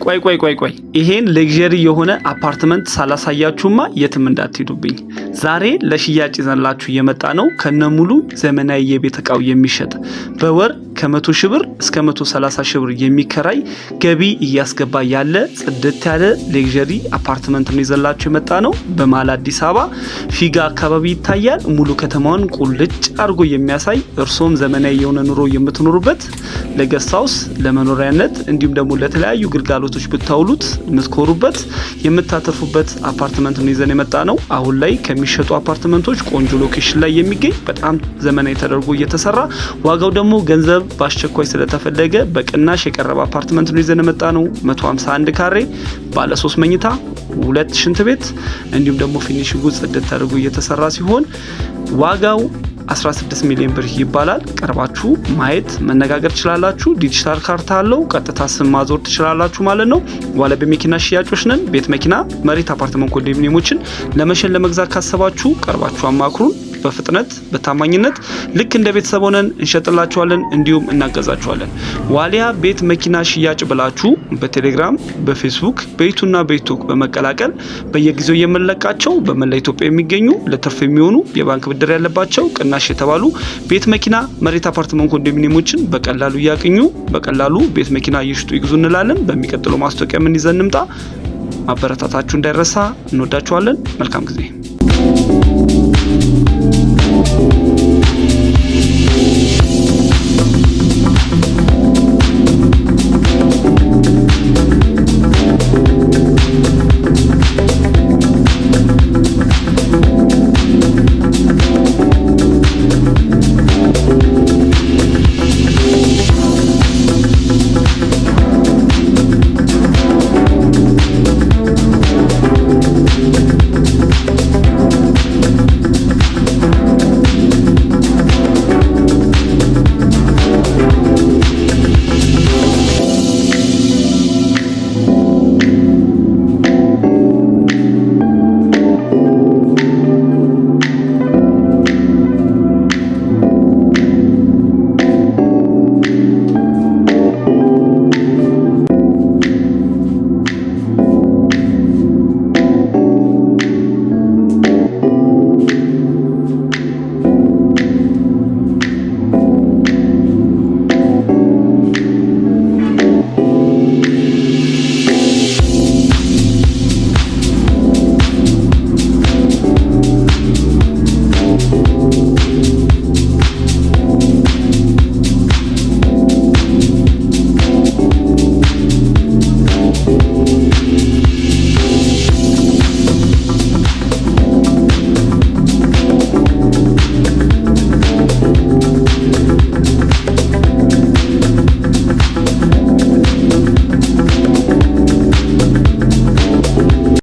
ቆይ ይሄን ሌክዠሪ የሆነ አፓርትመንት ሳላሳያችሁማ የትም እንዳትሄዱብኝ። ዛሬ ለሽያጭ ይዘንላችሁ የመጣ ነው ከነሙሉ ዘመናዊ የቤት ዕቃው የሚሸጥ በወር ከ100 ሺህ ብር እስከ 130 ሺህ ብር የሚከራይ ገቢ እያስገባ ያለ ጽድት ያለ ሌክዠሪ አፓርትመንት ነው ይዘንላችሁ የመጣ ነው። በመሃል አዲስ አበባ ፊጋ አካባቢ ይታያል። ሙሉ ከተማውን ቁልጭ አድርጎ የሚያሳይ እርሶም ዘመናዊ የሆነ ኑሮ የምትኖሩበት ለጌስት ሃውስ ለመኖሪያነት እንዲሁም ደግሞ ለተለያዩ ግልጋሎቶች ብታውሉት የምትኮሩበት የምታተርፉበት አፓርትመንት ነው ይዘን የመጣ ነው። አሁን ላይ ከሚሸጡ አፓርትመንቶች ቆንጆ ሎኬሽን ላይ የሚገኝ በጣም ዘመናዊ ተደርጎ እየተሰራ ዋጋው ደግሞ ገንዘብ በአስቸኳይ ስለተፈለገ በቅናሽ የቀረበ አፓርትመንት ነው ይዘን የመጣ ነው። 151 ካሬ ባለ 3 መኝታ 2 ሽንት ቤት እንዲሁም ደግሞ ፊኒሺንጉ ጽድት ተደርጎ እየተሰራ ሲሆን ዋጋው 16 ሚሊዮን ብር ይባላል። ቀርባችሁ ማየት መነጋገር ትችላላችሁ። ዲጂታል ካርታ አለው። ቀጥታ ስም ማዞር ትችላላችሁ ማለት ነው። ዋለ በመኪና ሽያጮች ነን። ቤት፣ መኪና፣ መሬት፣ አፓርትመንት፣ ኮንዶሚኒየሞችን ለመሸጥ ለመግዛት ካሰባችሁ ቀርባችሁ አማክሩን። በፍጥነት በታማኝነት ልክ እንደ ቤተሰብ ሆነን እንሸጥላችኋለን እንዲሁም እናገዛችኋለን። ዋሊያ ቤት መኪና ሽያጭ ብላችሁ በቴሌግራም በፌስቡክ በዩቱብና በቲክቶክ በመቀላቀል በየጊዜው የምንለቃቸው በመላ ኢትዮጵያ የሚገኙ ለትርፍ የሚሆኑ የባንክ ብድር ያለባቸው ቅናሽ የተባሉ ቤት መኪና መሬት አፓርትመንት ኮንዶሚኒየሞችን በቀላሉ ያገኙ። በቀላሉ ቤት መኪና እየሽጡ ይግዙ እንላለን። በሚቀጥለው ማስታወቂያ ምን ይዘን እንምጣ። ማበረታታችሁ እንዳይረሳ። እንወዳችኋለን። መልካም ጊዜ